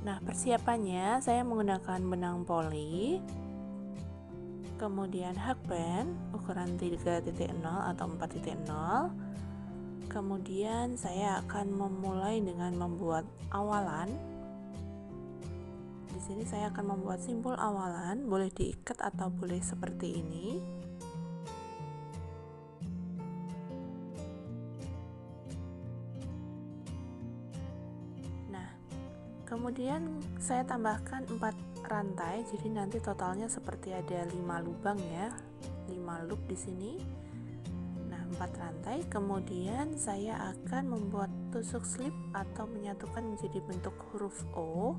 Nah, persiapannya saya menggunakan benang poli, kemudian hakband ukuran 3.0 atau 4.0. Kemudian saya akan memulai dengan membuat awalan. Di sini saya akan membuat simbol awalan, boleh diikat atau boleh seperti ini. Nah, kemudian saya tambahkan 4 rantai, jadi nanti totalnya seperti ada 5 lubang ya, 5 loop di sini. Nah, 4 rantai. Kemudian saya akan membuat tusuk slip atau menyatukan menjadi bentuk huruf O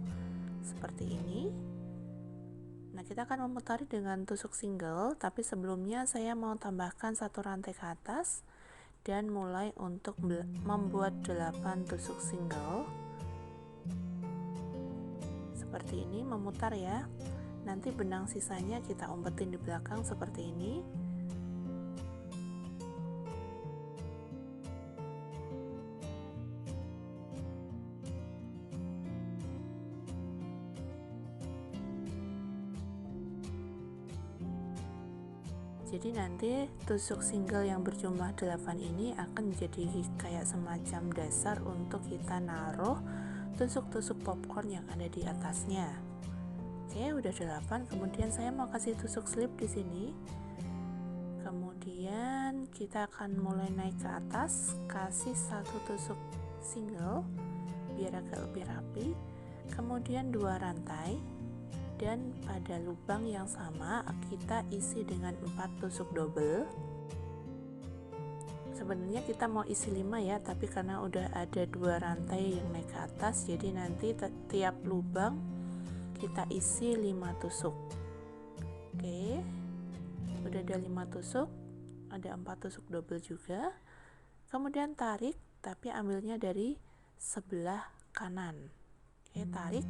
seperti ini. Nah, kita akan memutari dengan tusuk single, tapi sebelumnya saya mau tambahkan 1 rantai ke atas dan mulai untuk membuat 8 tusuk single seperti ini, memutar ya. Nanti benang sisanya kita umpetin di belakang seperti ini. Jadi nanti tusuk single yang berjumlah 8 ini akan menjadi kayak semacam dasar untuk kita naruh tusuk-tusuk popcorn yang ada di atasnya. Oke, udah 8. Kemudian saya mau kasih tusuk slip di sini. Kemudian kita akan mulai naik ke atas, kasih 1 tusuk single biar agak lebih rapi. Kemudian 2 rantai. Dan pada lubang yang sama kita isi dengan 4 tusuk double. Sebenarnya kita mau isi 5 ya, tapi karena udah ada 2 rantai yang naik ke atas, jadi nanti tiap lubang kita isi 5 tusuk. Oke, udah ada 5 tusuk, ada 4 tusuk double juga. Kemudian tarik, tapi ambilnya dari sebelah kanan. Oke, tarik.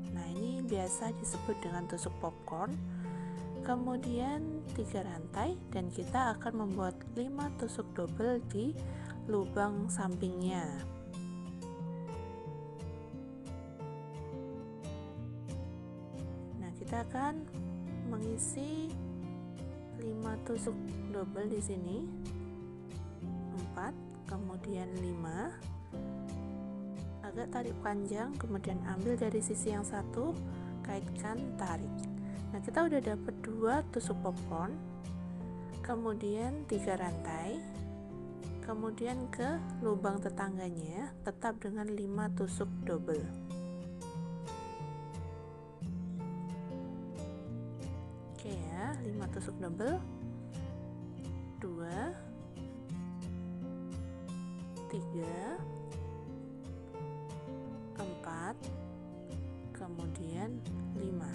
Nah, ini biasa disebut dengan tusuk popcorn. Kemudian 3 rantai dan kita akan membuat 5 tusuk double di lubang sampingnya. Nah, kita akan mengisi 5 tusuk double di sini. 4, kemudian 5. Agak tarik panjang, kemudian ambil dari sisi yang satu, kaitkan, tarik. Nah, kita udah dapat 2 tusuk popcorn, kemudian 3 rantai, kemudian ke lubang tetangganya tetap dengan 5 tusuk double. Oke ya, 5 tusuk double, 2, 3, 4, kemudian 5.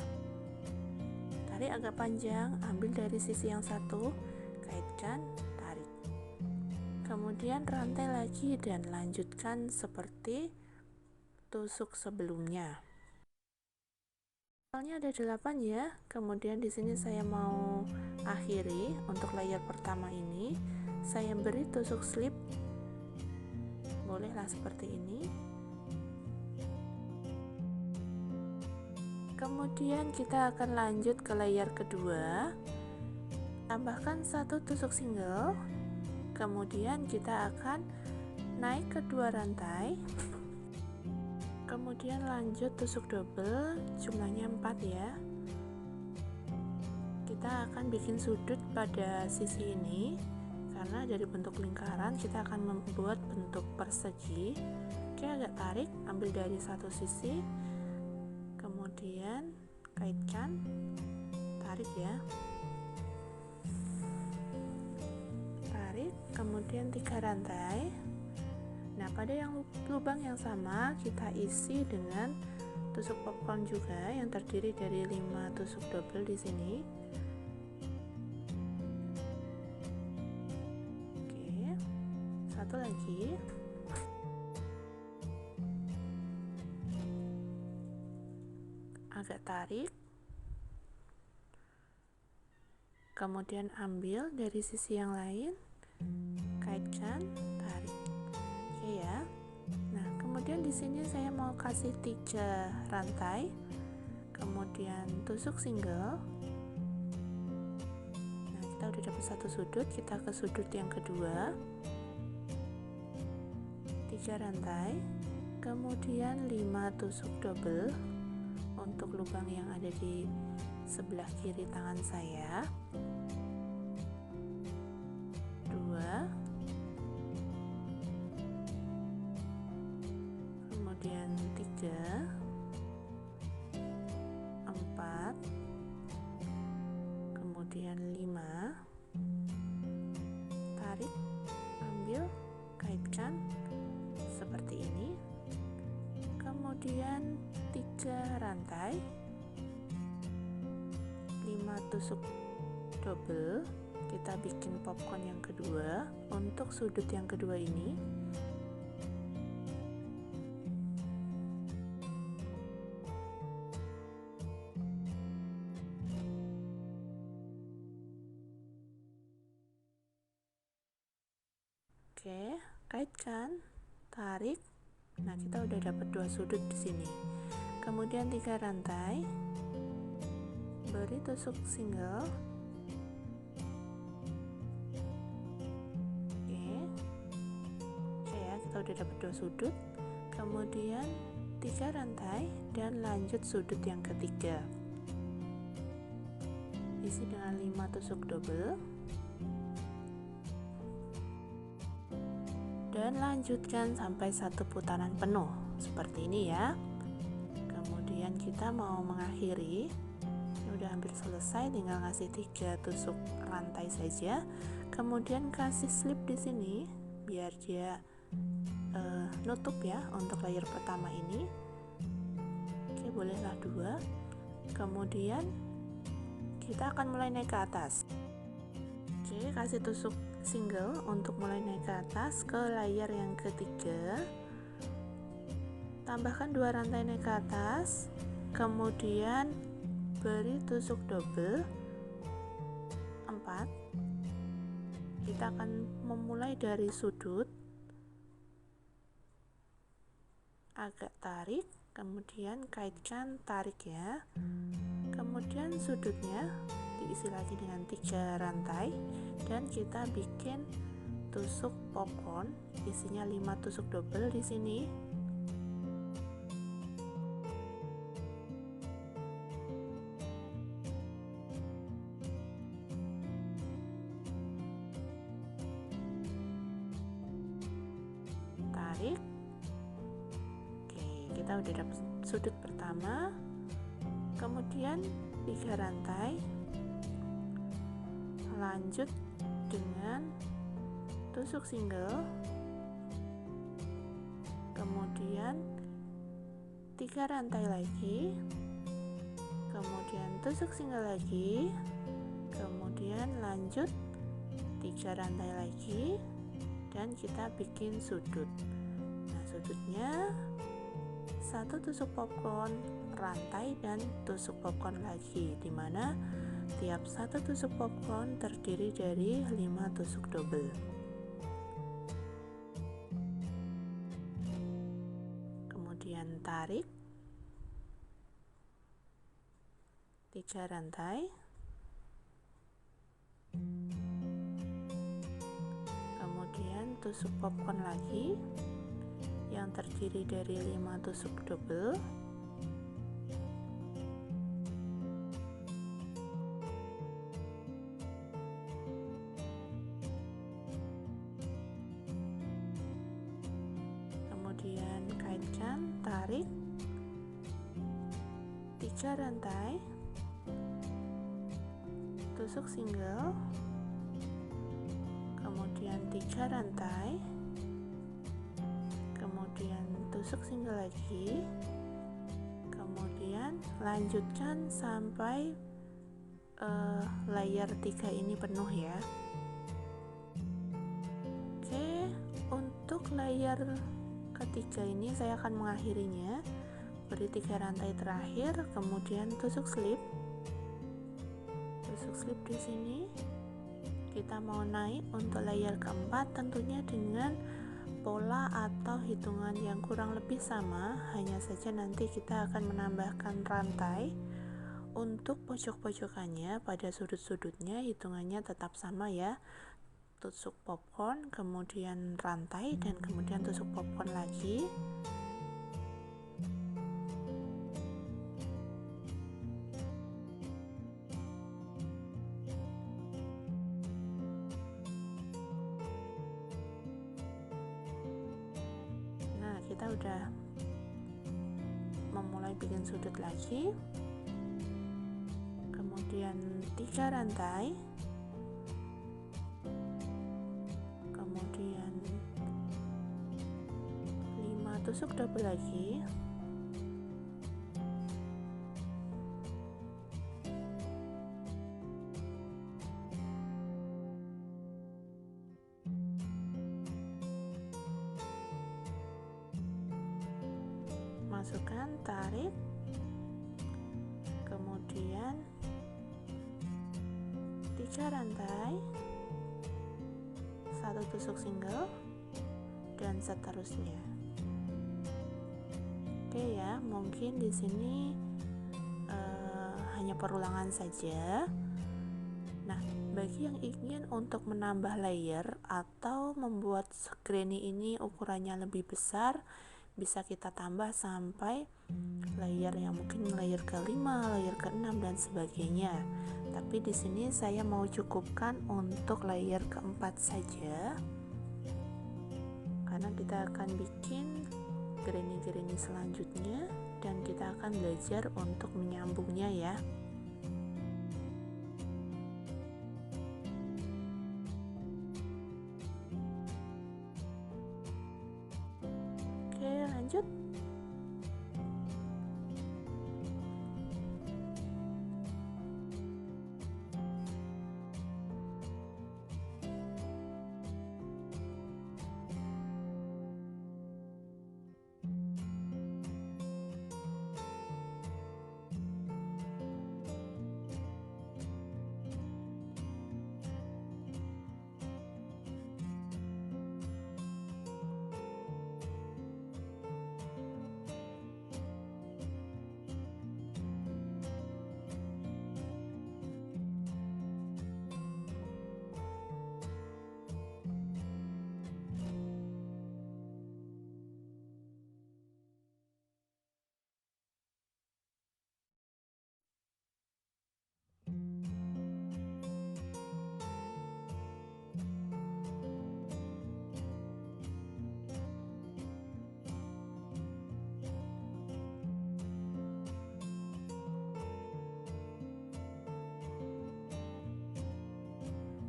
Tarik agak panjang, ambil dari sisi yang satu, kaitkan, tarik. Kemudian rantai lagi dan lanjutkan seperti tusuk sebelumnya. Totalnya ada 8 ya. Kemudian di sini saya mau akhiri untuk layer pertama ini. Saya beri tusuk slip. Bolehlah seperti ini. Kemudian kita akan lanjut ke layer kedua. Tambahkan 1 tusuk single. Kemudian kita akan naik ke 2 rantai. Kemudian lanjut tusuk double, jumlahnya 4 ya. Kita akan bikin sudut pada sisi ini. Karena dari bentuk lingkaran kita akan membuat bentuk persegi. Oke, agak tarik, ambil dari satu sisi, kemudian kaitkan, tarik ya, tarik, kemudian 3 rantai. Nah, pada yang lubang yang sama kita isi dengan tusuk popcorn juga yang terdiri dari 5 tusuk double di sini. Oke, satu lagi. Agak tarik, kemudian ambil dari sisi yang lain, kaitkan, tarik. Oke ya. Nah, kemudian Kemudian di sini saya mau kasih 3 rantai, kemudian tusuk single. Nah, kita udah dapat satu sudut, kita ke sudut yang kedua, 3 rantai, kemudian 5 tusuk double untuk lubang yang ada di sebelah kiri tangan saya, 2, kemudian 3, 4, kemudian 5, tarik, ambil, kaitkan seperti ini, kemudian 3 rantai, 5 tusuk double, kita bikin popcorn yang kedua untuk sudut yang kedua ini. Oke, kaitkan, tarik. Nah, kita udah dapat 2 sudut di sini. Kemudian 3 rantai, beri tusuk single. Oke ya, kita udah dapat 2 sudut. Kemudian 3 rantai dan lanjut sudut yang ketiga. Isi dengan 5 tusuk double. Dan lanjutkan sampai satu putaran penuh seperti ini ya. Kemudian kita mau mengakhiri, ini udah hampir selesai, tinggal kasih 3 tusuk rantai saja, kemudian kasih slip di sini biar dia nutup ya untuk layer pertama ini. Oke, bolehlah 2. Kemudian kita akan mulai naik ke atas. Oke, kasih tusuk single untuk mulai naik ke atas ke layer yang ketiga, tambahkan 2 rantai naik ke atas, kemudian beri tusuk double 4. Kita akan memulai dari sudut, agak tarik, kemudian kaitkan, tarik ya, kemudian sudutnya diisi lagi dengan 3 rantai dan kita bikin tusuk popcorn, isinya 5 tusuk double di sini. Tarik. Oke, kita udah dapat sudut pertama. Kemudian 3 rantai. Lanjut dengan tusuk single, kemudian 3 rantai lagi, kemudian tusuk single lagi, kemudian lanjut 3 rantai lagi dan kita bikin sudut. Nah, sudutnya 1 tusuk popcorn, rantai dan tusuk popcorn lagi, dimana tiap 1 tusuk popcorn terdiri dari 5 tusuk double. Kemudian tarik 3 rantai, kemudian tusuk popcorn lagi yang terdiri dari 5 tusuk double. Kemudian kaitkan, tarik 3 rantai, tusuk single, kemudian 3 rantai, kemudian tusuk single lagi, kemudian lanjutkan sampai layer 3 ini penuh ya. Oke, untuk layer ketiga ini saya akan mengakhirinya, beri 3 rantai terakhir, kemudian tusuk slip di sini. Kita mau naik untuk layer keempat tentunya dengan pola atau hitungan yang kurang lebih sama, hanya saja nanti kita akan menambahkan rantai. Untuk pojok-pojokannya pada sudut-sudutnya hitungannya tetap sama ya, tusuk popcorn, kemudian rantai, dan kemudian tusuk popcorn lagi. Nah, kita udah memulai bikin sudut lagi, kemudian 3 rantai, kemudian 5 tusuk double lagi, masukkan, tarik, kemudian 3 rantai, 1 tusuk single, dan seterusnya. Oke ya, mungkin di sini hanya perulangan saja. Nah, bagi yang ingin untuk menambah layer atau membuat granny ini ukurannya lebih besar, bisa kita tambah sampai layer yang mungkin layer ke-5, layer ke-6 dan sebagainya. Tapi di sini saya mau cukupkan untuk layer ke-4 saja. Karena kita akan bikin granny-granny selanjutnya dan kita akan belajar untuk menyambungnya ya. Oke, lanjut.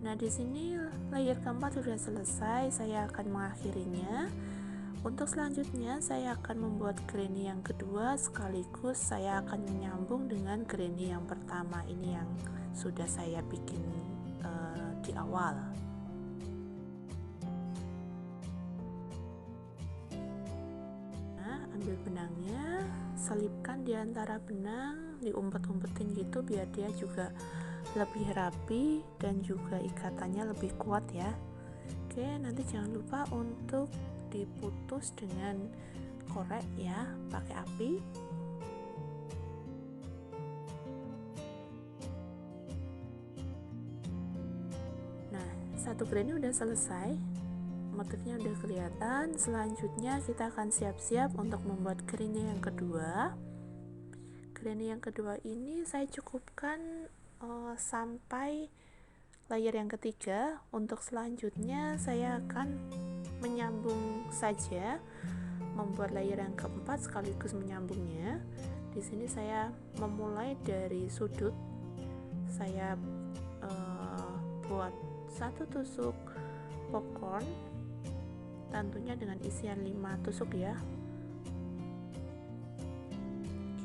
Nah, di sini layer keempat sudah selesai, saya akan mengakhirinya. Untuk selanjutnya, saya akan membuat granny yang kedua sekaligus saya akan menyambung dengan granny yang pertama ini yang sudah saya bikin di awal. Nah, ambil benangnya, selipkan di antara benang, diumpet-umpetin gitu biar dia juga lebih rapi dan juga ikatannya lebih kuat ya. Oke, nanti jangan lupa untuk diputus dengan korek ya, pakai api. Nah, satu granny udah selesai, motifnya udah kelihatan. Selanjutnya kita akan siap-siap untuk membuat granny yang kedua. Granny yang kedua ini saya cukupkan sampai layer yang ketiga. Untuk selanjutnya saya akan menyambung saja, membuat layer yang keempat sekaligus menyambungnya. Di sini saya memulai dari sudut, saya buat 1 tusuk popcorn, tentunya dengan isian 5 tusuk ya.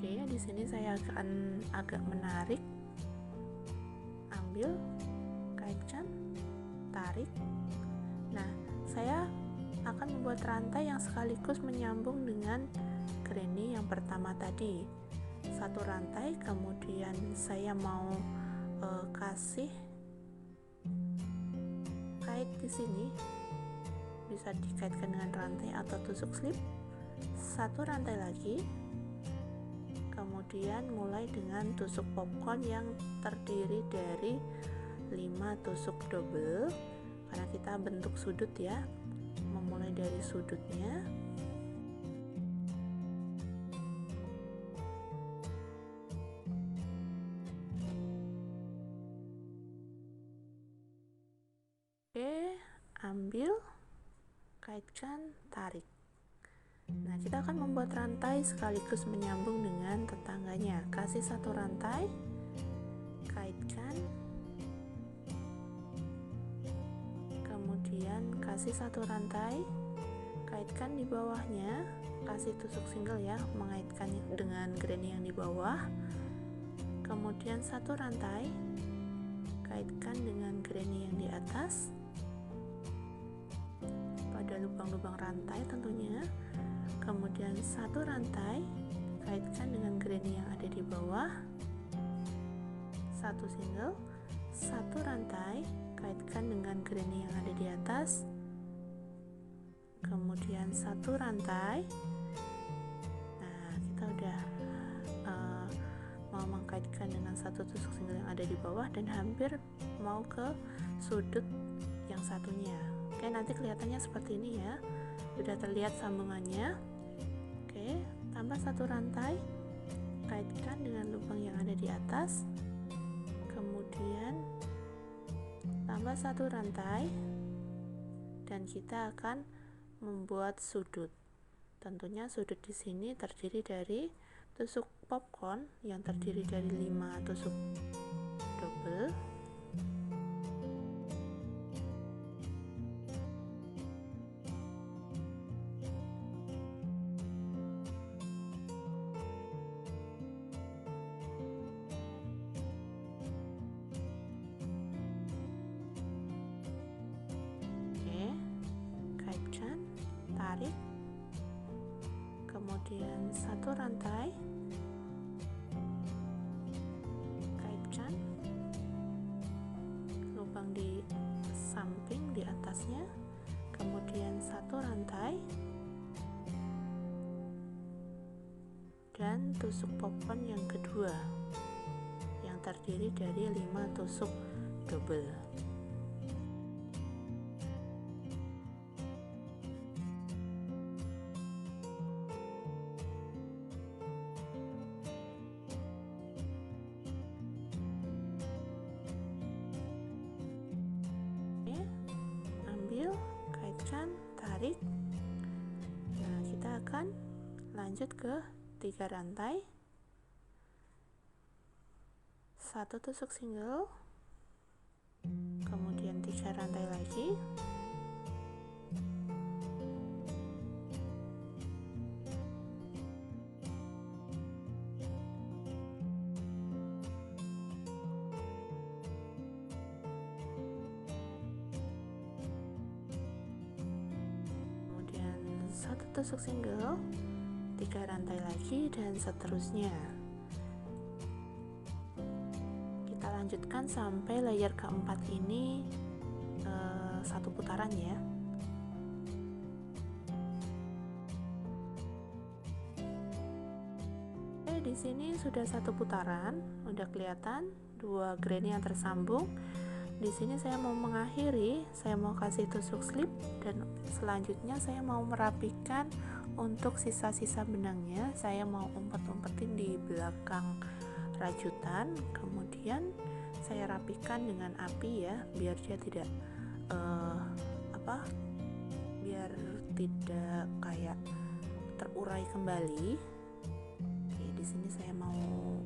Oke, di sini saya akan agak menarik, ambil, kaitkan, tarik. Nah, saya akan membuat rantai yang sekaligus menyambung dengan granny yang pertama tadi. 1 rantai, kemudian saya mau kasih kait di sini bisa dikaitkan dengan rantai atau tusuk slip. Satu rantai lagi, kemudian mulai dengan tusuk popcorn yang terdiri dari 5 tusuk double, karena kita bentuk sudut ya, memulai dari sudutnya. Oke, ambil, kaitkan, tarik. Nah, kita akan membuat rantai sekaligus menyambung dengan tetangganya. Kasih satu rantai, kaitkan, kemudian kasih satu rantai, kaitkan di bawahnya, kasih tusuk single ya, mengaitkan dengan granny yang di bawah. Kemudian satu rantai, kaitkan dengan granny yang di atas pada lubang-lubang rantai tentunya. Kemudian satu rantai, kaitkan dengan granny yang ada di bawah, satu single, satu rantai, kaitkan dengan granny yang ada di atas, kemudian satu rantai. Nah, kita udah mau mengkaitkan dengan satu tusuk single yang ada di bawah dan hampir mau ke sudut yang satunya. Oke, nanti kelihatannya seperti ini ya, sudah terlihat sambungannya. Oke, tambah satu rantai, kaitkan dengan lubang yang ada di atas, kemudian tambah satu rantai, dan kita akan membuat sudut. Tentunya sudut di sini terdiri dari tusuk popcorn yang terdiri dari 5 tusuk double, tarik, kemudian satu rantai, kaitkan lubang di samping di atasnya, kemudian satu rantai, dan tusuk popcorn yang kedua yang terdiri dari 5 tusuk double. Tarik. Nah, kita akan lanjut ke 3 rantai, satu tusuk single, kemudian 3 rantai lagi, satu tusuk single, 3 rantai lagi, dan seterusnya. Kita lanjutkan sampai layer keempat ini satu putaran ya. Oke, di sini sudah satu putaran, udah kelihatan 2 granny yang tersambung. Di sini saya mau mengakhiri, saya mau kasih tusuk slip, dan selanjutnya saya mau merapikan untuk sisa-sisa benangnya. Saya mau umpet-umpetin di belakang rajutan, kemudian saya rapikan dengan api ya, biar dia tidak biar tidak kayak terurai kembali. Oke, di sini saya mau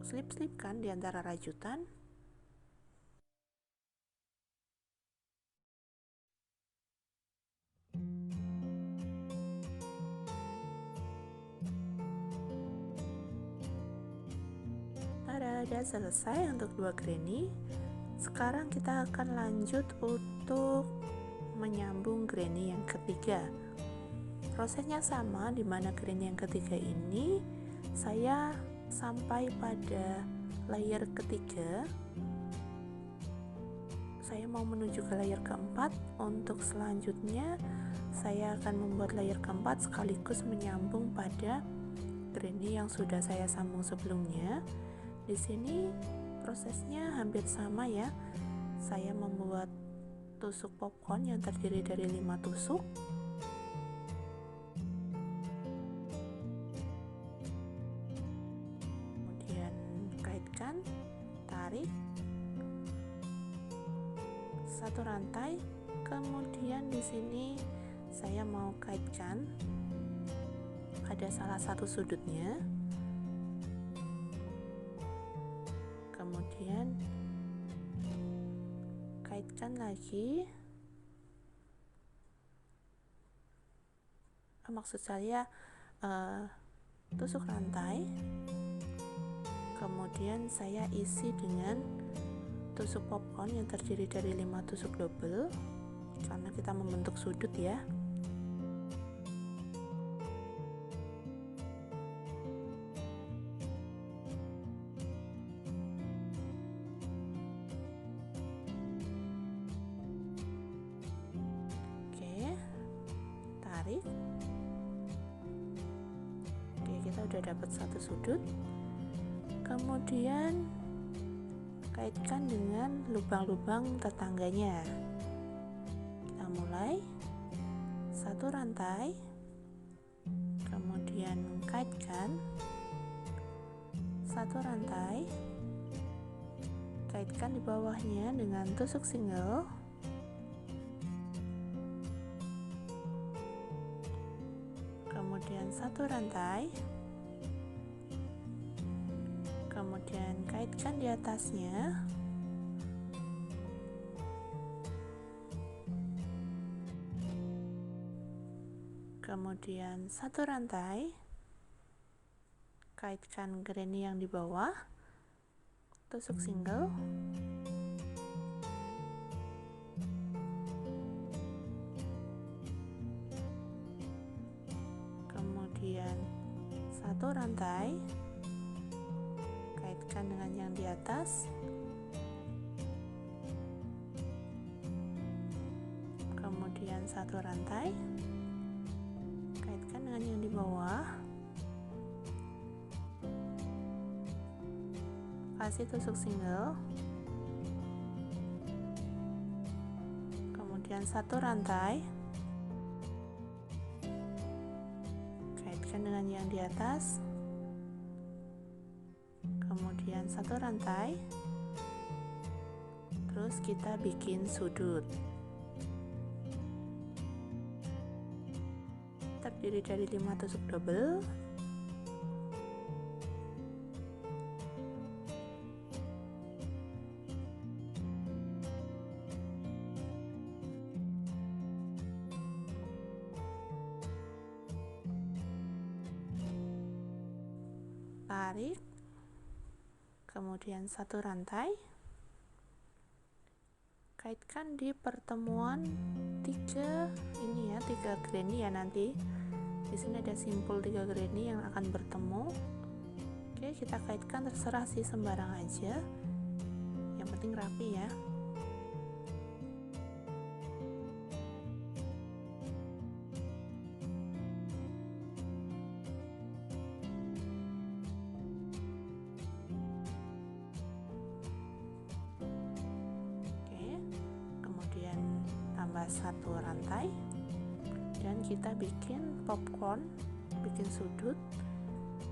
slip-slipkan di antara rajutan. Sudah selesai untuk 2 granny. Sekarang kita akan lanjut untuk menyambung granny yang ketiga. Prosesnya sama, dimana granny yang ketiga ini saya sampai pada layer ketiga, saya mau menuju ke layer keempat. Untuk selanjutnya saya akan membuat layer keempat sekaligus menyambung pada granny yang sudah saya sambung sebelumnya. Di sini prosesnya hampir sama ya. Saya membuat tusuk popcorn yang terdiri dari 5 tusuk. Kemudian kaitkan, tarik satu rantai. Kemudian di sini saya mau kaitkan pada salah satu sudutnya. Kemudian kaitkan lagi. Maksud saya tusuk rantai. Kemudian saya isi dengan tusuk popcorn yang terdiri dari 5 tusuk double, karena kita membentuk sudut ya. Oke, tarik. Oke, kita udah dapat satu sudut. Kemudian kaitkan dengan lubang-lubang tetangganya. Kita mulai satu rantai, kemudian kaitkan satu rantai, kaitkan di bawahnya dengan tusuk single, kemudian satu rantai, kemudian kaitkan di atasnya, kemudian satu rantai, kaitkan granny yang di bawah, tusuk single, kemudian satu rantai, kaitkan dengan yang di atas, kemudian satu rantai, kaitkan dengan yang di bawah, kasih tusuk single, kemudian satu rantai, kaitkan dengan yang di atas, kemudian satu rantai, terus kita bikin sudut. Terdiri dari 5 tusuk double, tarik, kemudian satu rantai, kaitkan di pertemuan 3 ini ya, 3 granny ya nanti. Di sini ada simpul 3 granny yang akan bertemu. Oke, kita kaitkan, terserah sih, sembarang aja. Yang penting rapi ya. Tambah satu rantai dan kita bikin popcorn, bikin sudut.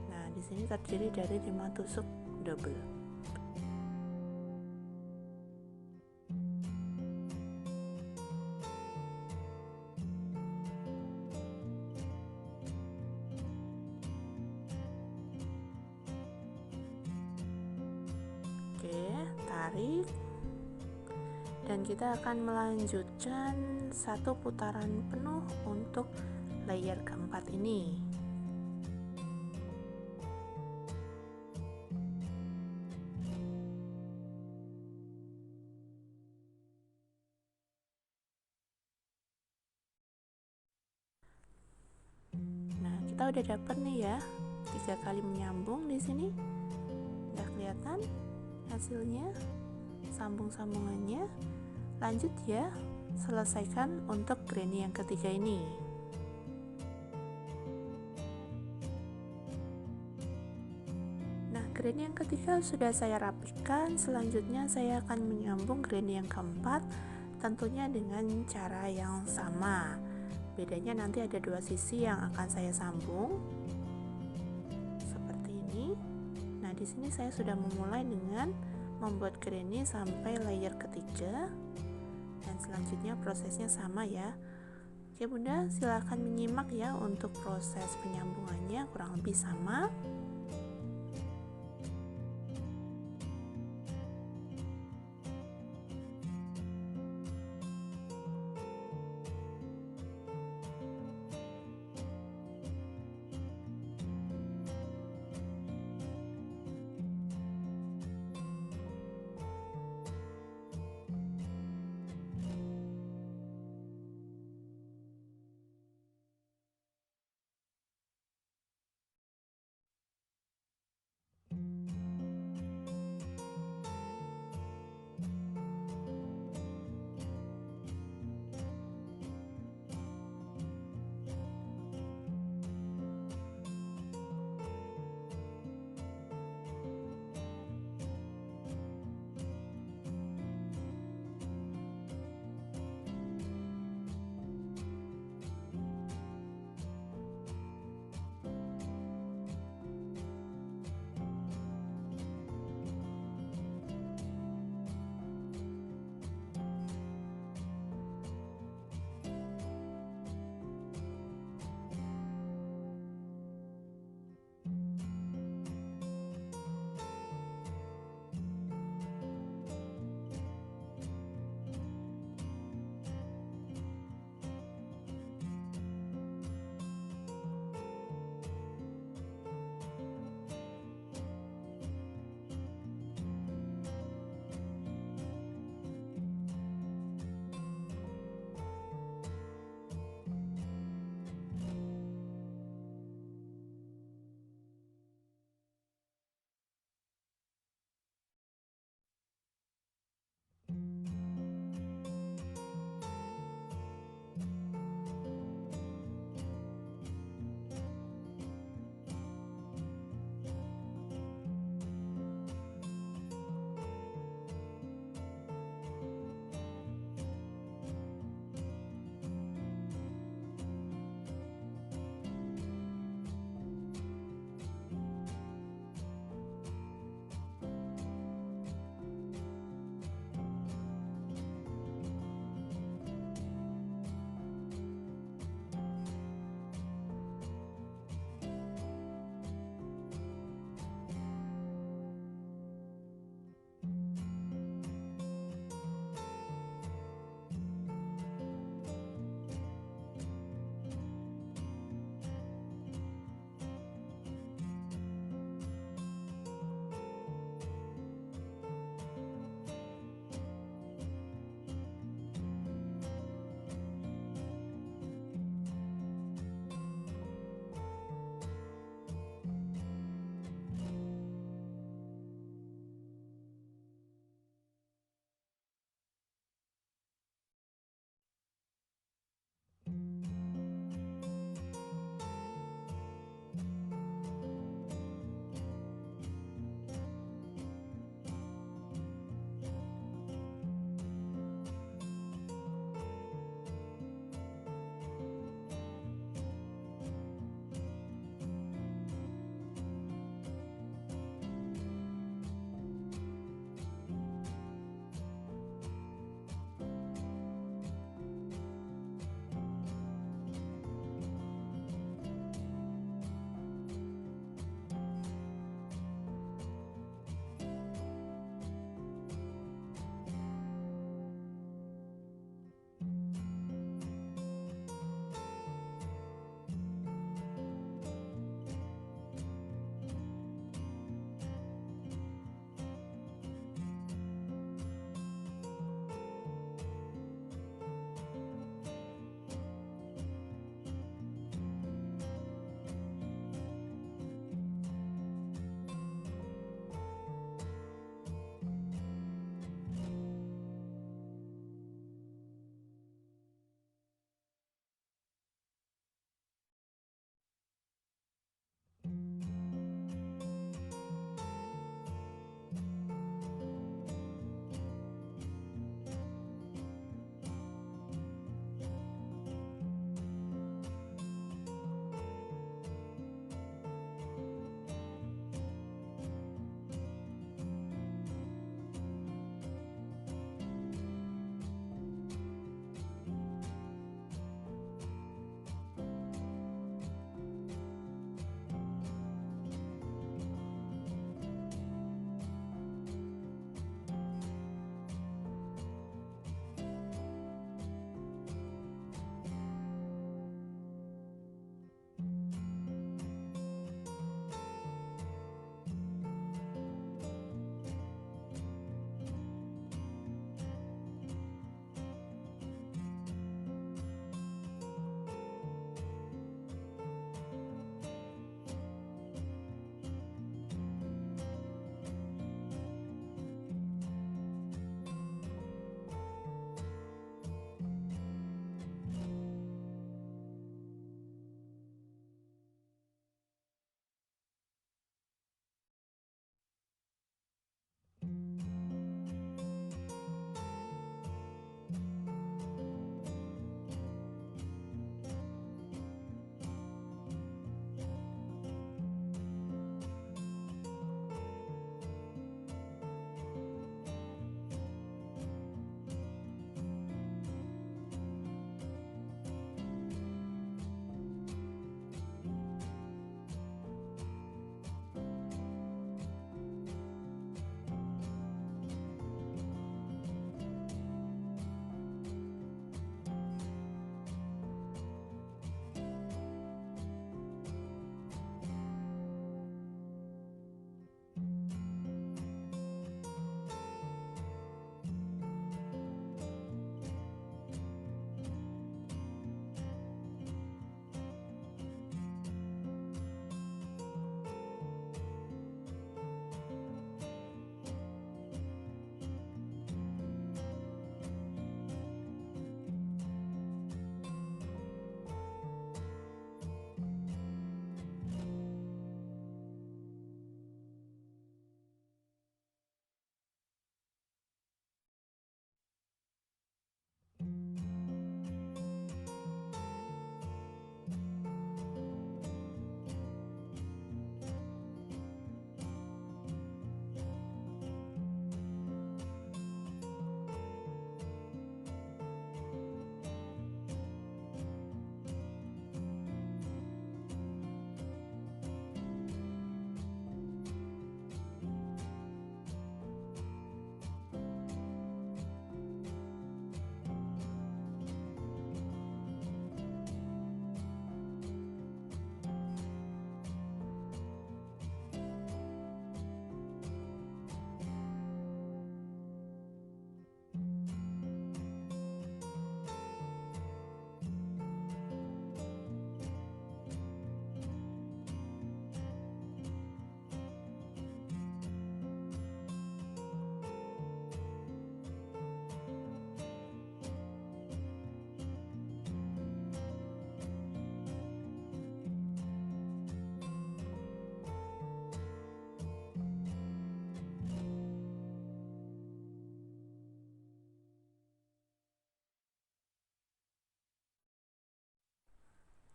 Nah, di sini terdiri dari 5 tusuk double. Oke, tarik. Dan kita akan melanjutkan satu putaran penuh untuk layer keempat ini. Nah, kita udah dapet nih ya, 3 kali menyambung di sini. Udah kelihatan hasilnya, sambung-sambungannya. Lanjut ya, selesaikan untuk granny yang ketiga ini. Nah, granny yang ketiga sudah saya rapikan. Selanjutnya saya akan menyambung granny yang keempat, tentunya dengan cara yang sama. Bedanya nanti ada dua sisi yang akan saya sambung seperti ini. Nah, di sini saya sudah memulai dengan membuat granny sampai layer ketiga, dan selanjutnya prosesnya sama ya. Oke Bunda, silakan menyimak ya untuk proses penyambungannya, kurang lebih sama.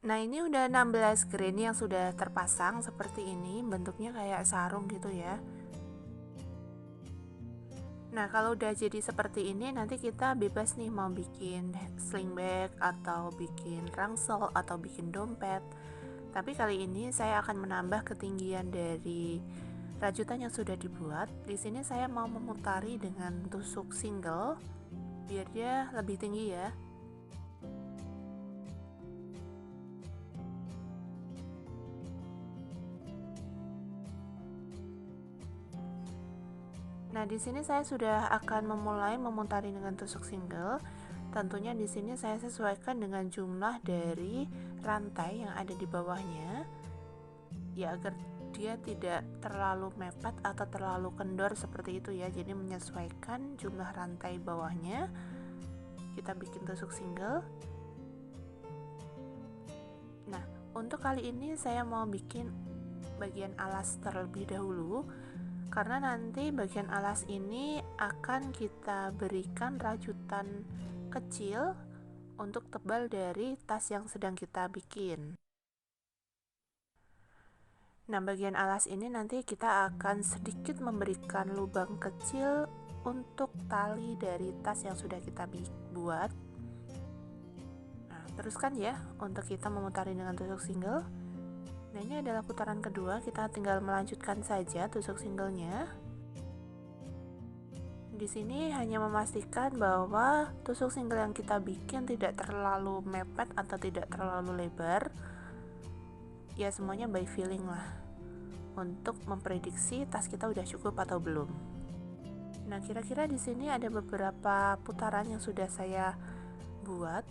Nah, ini udah 16 granny yang sudah terpasang seperti ini, bentuknya kayak sarung gitu ya. Nah, kalau udah jadi seperti ini, nanti kita bebas nih mau bikin sling bag atau bikin ransel atau bikin dompet. Tapi kali ini saya akan menambah ketinggian dari rajutan yang sudah dibuat. Di sini saya mau memutari dengan tusuk single biar dia lebih tinggi ya. Nah, di sini saya sudah akan memulai memutari dengan tusuk single. Tentunya di sini saya sesuaikan dengan jumlah dari rantai yang ada di bawahnya, ya agar dia tidak terlalu mepet atau terlalu kendor seperti itu ya. Jadi menyesuaikan jumlah rantai bawahnya. Kita bikin tusuk single. Nah, untuk kali ini saya mau bikin bagian alas terlebih dahulu, karena nanti bagian alas ini akan kita berikan rajutan kecil untuk tebal dari tas yang sedang kita bikin. Nah, bagian alas ini nanti kita akan sedikit memberikan lubang kecil untuk tali dari tas yang sudah kita buat. Nah, teruskan ya untuk kita memutari dengan tusuk single. Nah, ini adalah putaran kedua, kita tinggal melanjutkan saja tusuk singlenya. Di sini hanya memastikan bahwa tusuk single yang kita bikin tidak terlalu mepet atau tidak terlalu lebar. Ya, semuanya by feeling lah, untuk memprediksi tas kita udah cukup atau belum. Nah, kira-kira di sini ada beberapa putaran yang sudah saya buat.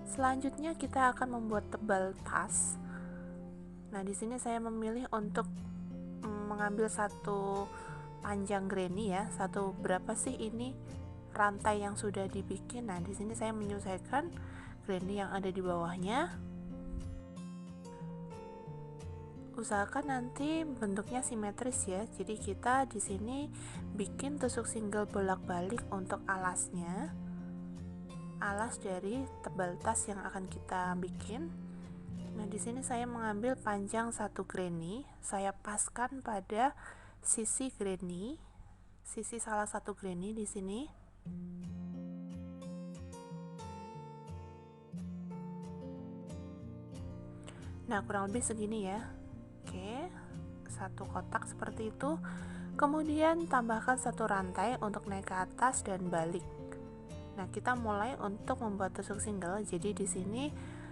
Selanjutnya kita akan membuat tebal tas. Nah, di sini saya memilih untuk mengambil satu panjang granny ya. Satu berapa sih ini rantai yang sudah dibikin. Nah, di sini saya menyesuaikan granny yang ada di bawahnya. Usahakan nanti bentuknya simetris ya. Jadi kita di sini bikin tusuk single bolak-balik untuk alasnya. Alas dari tebal tas yang akan kita bikin. Nah, di sini saya mengambil panjang satu granny, saya paskan pada sisi granny, sisi salah satu granny di sini. Nah, kurang lebih segini ya. Oke, satu kotak seperti itu. Kemudian tambahkan satu rantai untuk naik ke atas dan balik. Nah, kita mulai untuk membuat tusuk single. Jadi di sini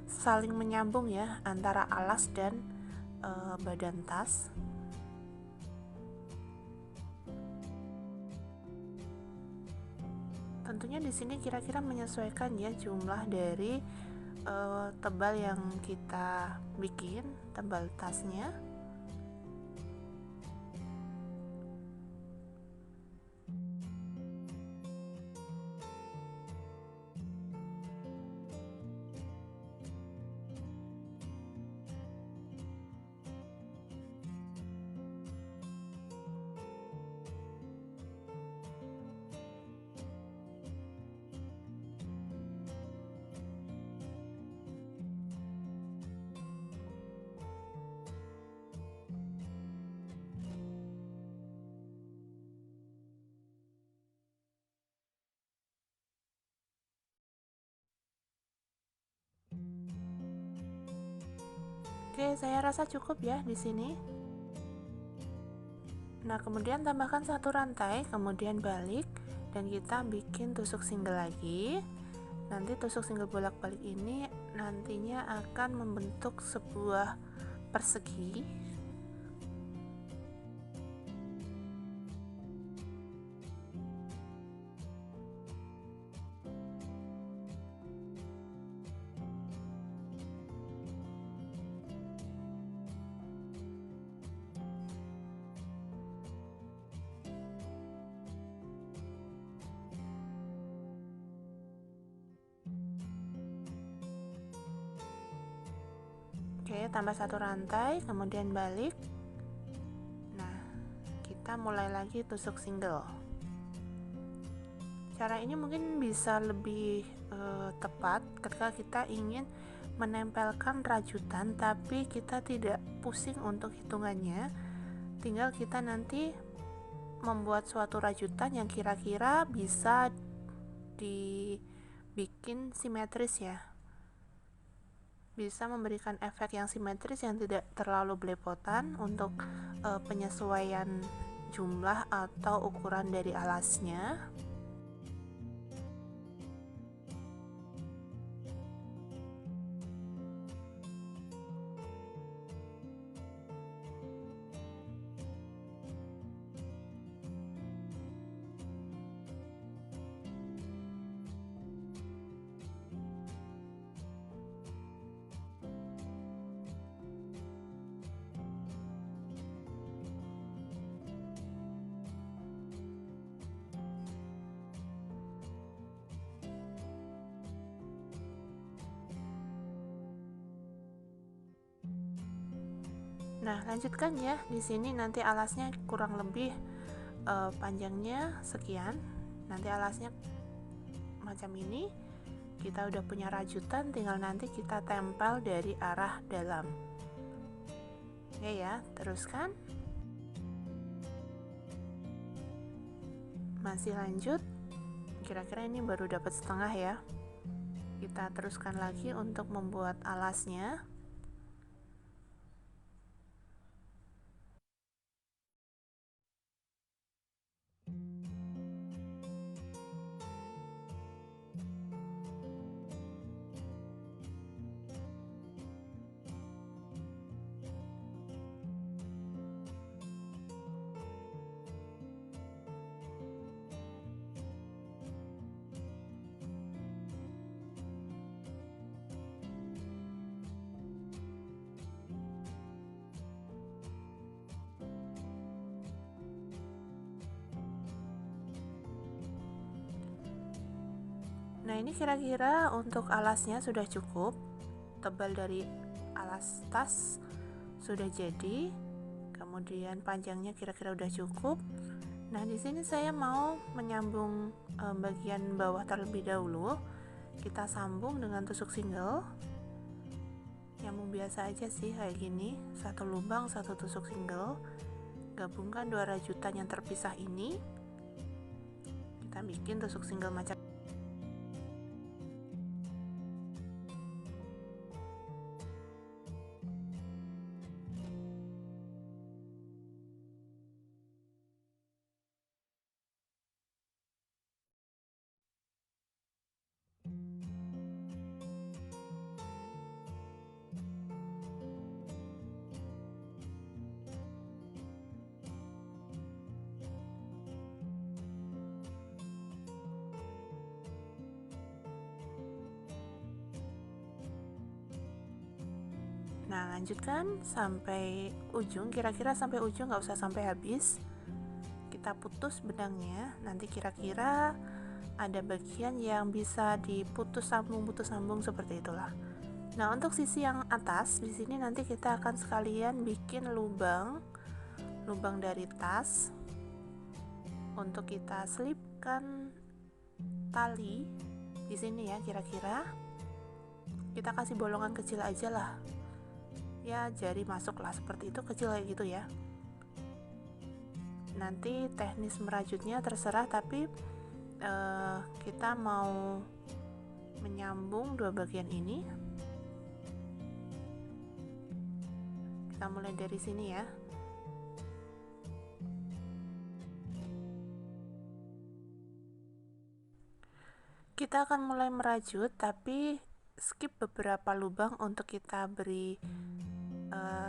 saling menyambung ya antara alas dan badan tas. Tentunya di sini kira-kira menyesuaikan ya jumlah dari tebal yang kita bikin, tebal tasnya. Oke, saya rasa cukup ya di sini. Nah, kemudian tambahkan satu rantai, kemudian balik, dan kita bikin tusuk single lagi. Nanti tusuk single bolak-balik ini nantinya akan membentuk sebuah persegi. Oke, tambah satu rantai, kemudian balik. Nah, kita mulai lagi tusuk single. Cara ini mungkin bisa lebih tepat ketika kita ingin menempelkan rajutan, tapi kita tidak pusing untuk hitungannya. Tinggal kita nanti membuat suatu rajutan yang kira-kira bisa dibikin simetris ya, bisa memberikan efek yang simetris yang tidak terlalu belepotan untuk penyesuaian jumlah atau ukuran dari alasnya. Nah, lanjutkan ya. Di sini nanti alasnya kurang lebih panjangnya sekian. Nanti alasnya macam ini. Kita udah punya rajutan, tinggal nanti kita tempel dari arah dalam. Oke ya, teruskan. Masih lanjut. Kira-kira ini baru dapat setengah ya. Kita teruskan lagi untuk membuat alasnya. Nah, ini kira-kira untuk alasnya sudah cukup. Tebal dari alas tas sudah jadi. Kemudian panjangnya kira-kira udah cukup. Nah, di sini saya mau menyambung bagian bawah terlebih dahulu. Kita sambung dengan tusuk single. Nyambung biasa aja sih kayak gini. Satu lubang, satu tusuk single. Gabungkan dua rajutan yang terpisah ini. Kita bikin tusuk single macam Nah, lanjutkan sampai ujung, kira-kira sampai ujung, nggak usah sampai habis. Kita putus benangnya, nanti kira-kira ada bagian yang bisa diputus sambung seperti itulah. Nah, untuk sisi yang atas di sini nanti kita akan sekalian bikin lubang dari tas untuk kita selipkan tali di sini ya. Kira-kira kita kasih bolongan kecil aja lah. Ya, jari masuk lah, seperti itu, kecil kayak gitu ya. Nanti teknis merajutnya terserah, tapi kita mau menyambung dua bagian ini. Kita mulai dari sini ya. Kita akan mulai merajut, tapi skip beberapa lubang untuk kita beri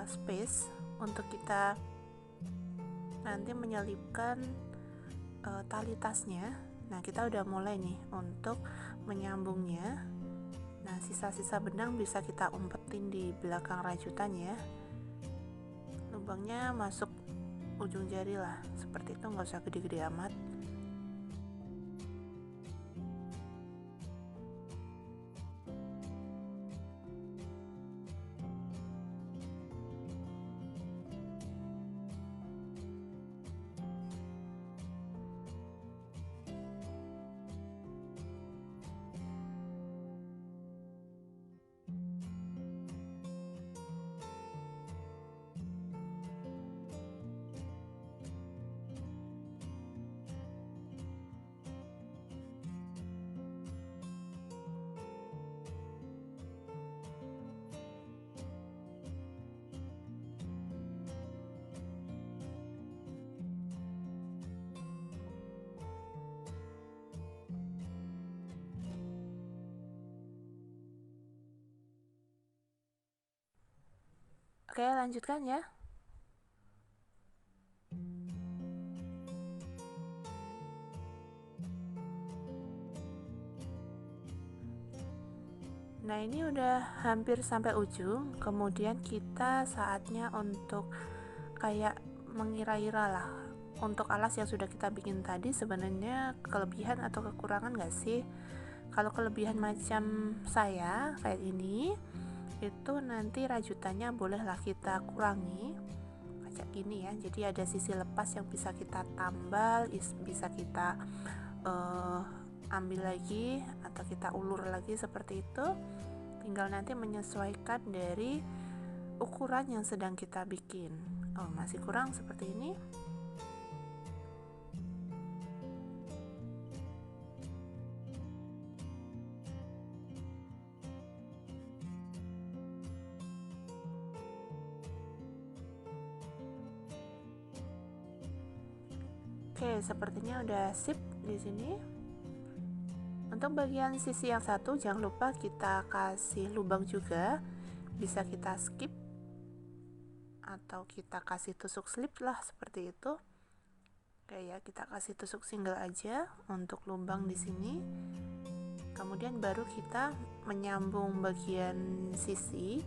space untuk kita nanti menyelipkan tali tasnya. Nah, kita udah mulai nih untuk menyambungnya. Nah, sisa-sisa benang bisa kita umpetin di belakang rajutan ya. Lubangnya masuk ujung jari lah, seperti itu, nggak usah gede-gede amat. Oke, lanjutkan ya. Nah, ini udah hampir sampai ujung. Kemudian kita saatnya untuk kayak mengira-ira lah. Untuk alas yang sudah kita bikin tadi sebenarnya kelebihan atau kekurangan gak sih? Kalau kelebihan macam saya kayak ini, itu nanti rajutannya bolehlah kita kurangi kayak gini ya. Jadi ada sisi lepas yang bisa kita tambal, bisa kita ambil lagi atau kita ulur lagi seperti itu. Tinggal nanti menyesuaikan dari ukuran yang sedang kita bikin. Oh, masih kurang seperti ini. Oke, sepertinya udah sip di sini. Untuk bagian sisi yang satu jangan lupa kita kasih lubang juga. Bisa kita skip atau kita kasih tusuk slip lah seperti itu. Oke ya, kita kasih tusuk single aja untuk lubang di sini. Kemudian baru kita menyambung bagian sisi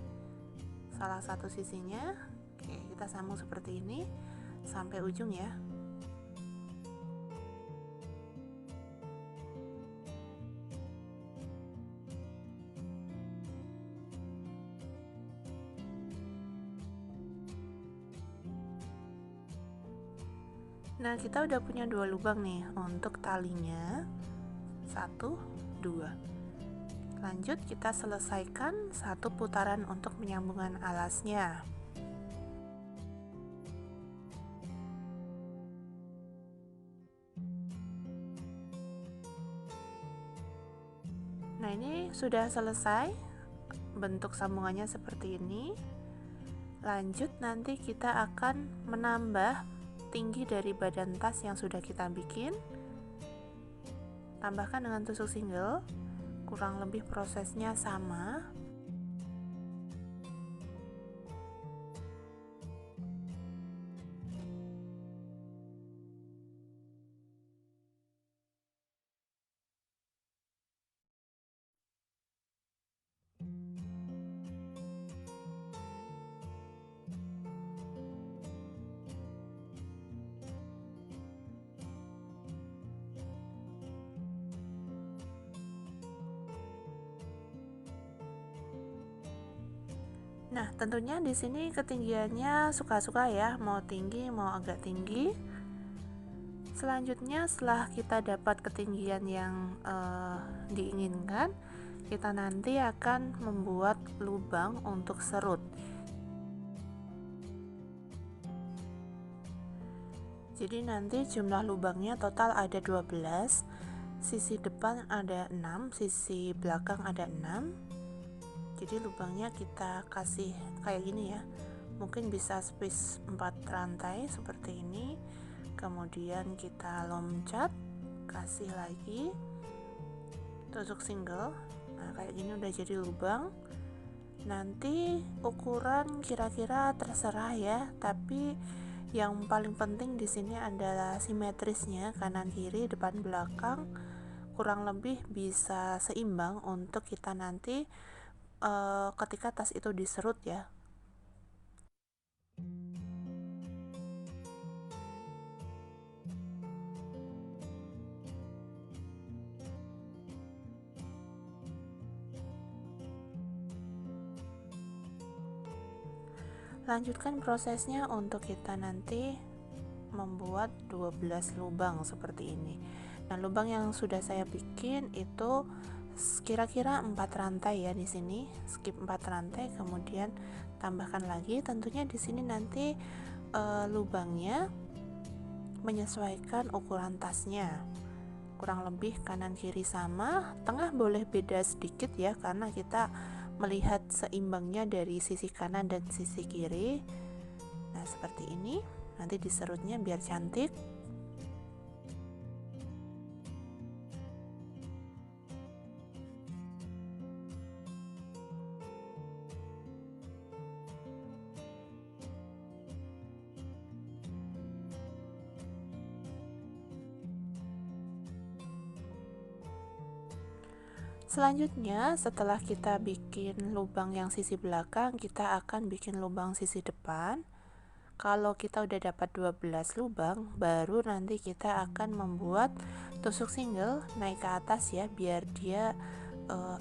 salah satu sisinya. Oke, kita sambung seperti ini sampai ujung ya. Nah, kita udah punya 2 lubang nih untuk talinya. 1, 2. Lanjut kita selesaikan 1 putaran untuk penyambungan alasnya. Nah, ini sudah selesai. Bentuk sambungannya seperti ini. Lanjut nanti kita akan menambah tinggi dari badan tas yang sudah kita bikin. Tambahkan dengan tusuk single. Kurang lebih prosesnya sama. Nah, tentunya di sini ketinggiannya suka-suka ya, mau tinggi mau agak tinggi. Selanjutnya setelah kita dapat ketinggian yang diinginkan, kita nanti akan membuat lubang untuk serut. Jadi nanti jumlah lubangnya total ada 12. Sisi depan ada 6, sisi belakang ada 6. Jadi lubangnya kita kasih kayak gini ya, mungkin bisa space 4 rantai seperti ini. Kemudian kita loncat, kasih lagi tusuk single. Nah, kayak gini udah jadi lubang. Nanti ukuran kira-kira terserah ya, tapi yang paling penting di sini adalah simetrisnya, kanan kiri depan belakang kurang lebih bisa seimbang untuk kita nanti ketika tas itu diserut ya. Lanjutkan prosesnya untuk kita nanti membuat 12 lubang seperti ini. Nah, lubang yang sudah saya bikin itu kira-kira 4 rantai ya di sini. Skip 4 rantai, kemudian tambahkan lagi. Tentunya di sini nanti lubangnya menyesuaikan ukuran tasnya. Kurang lebih kanan kiri sama, tengah boleh beda sedikit ya karena kita melihat seimbangnya dari sisi kanan dan sisi kiri. Nah, seperti ini. Nanti diserutnya biar cantik. Selanjutnya, setelah kita bikin lubang yang sisi belakang, kita akan bikin lubang sisi depan. Kalau kita udah dapat 12 lubang, baru nanti kita akan membuat tusuk single naik ke atas ya, biar dia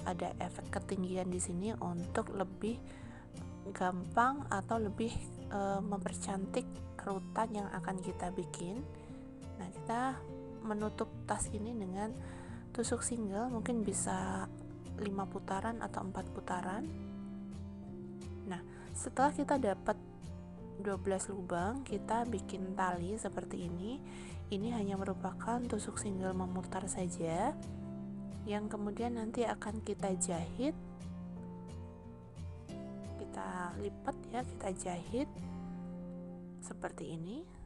ada efek ketinggian di sini untuk lebih gampang atau lebih mempercantik rutan yang akan kita bikin. Nah, kita menutup tas ini dengan tusuk single, mungkin bisa 5 putaran atau 4 putaran. Nah, setelah kita dapat 12 lubang, kita bikin tali seperti ini. Ini hanya merupakan tusuk single memutar saja, yang kemudian nanti akan kita jahit. Kita lipat ya, kita jahit seperti ini.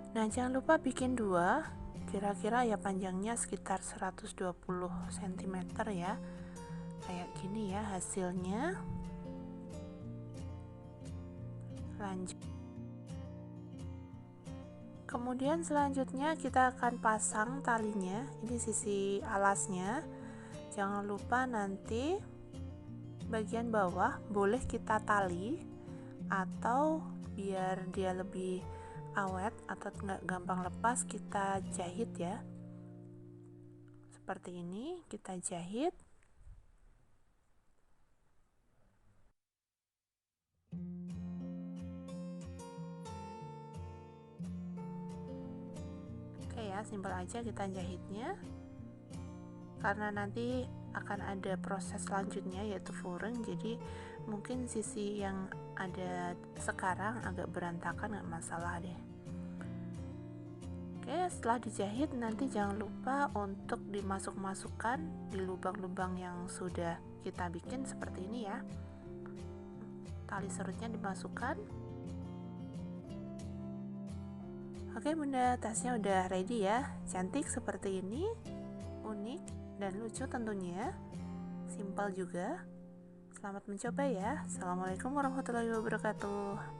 Nah, jangan lupa bikin dua, kira-kira ya panjangnya sekitar 120 cm ya. Kayak gini ya hasilnya. Lanjut. Kemudian selanjutnya kita akan pasang talinya. Ini sisi alasnya. Jangan lupa nanti bagian bawah boleh kita tali, atau biar dia lebih awet atau nggak gampang lepas, kita jahit ya. Seperti ini kita jahit. Oke ya, simpel aja kita jahitnya. Karena nanti akan ada proses selanjutnya yaitu furing, jadi mungkin sisi yang ada sekarang agak berantakan, nggak masalah deh. Oke, setelah dijahit nanti jangan lupa untuk dimasuk-masukkan di lubang-lubang yang sudah kita bikin seperti ini ya. Tali serutnya dimasukkan. Oke bunda, tasnya udah ready ya. Cantik seperti ini, unik dan lucu tentunya, simpel juga. Selamat mencoba ya. Assalamualaikum warahmatullahi wabarakatuh.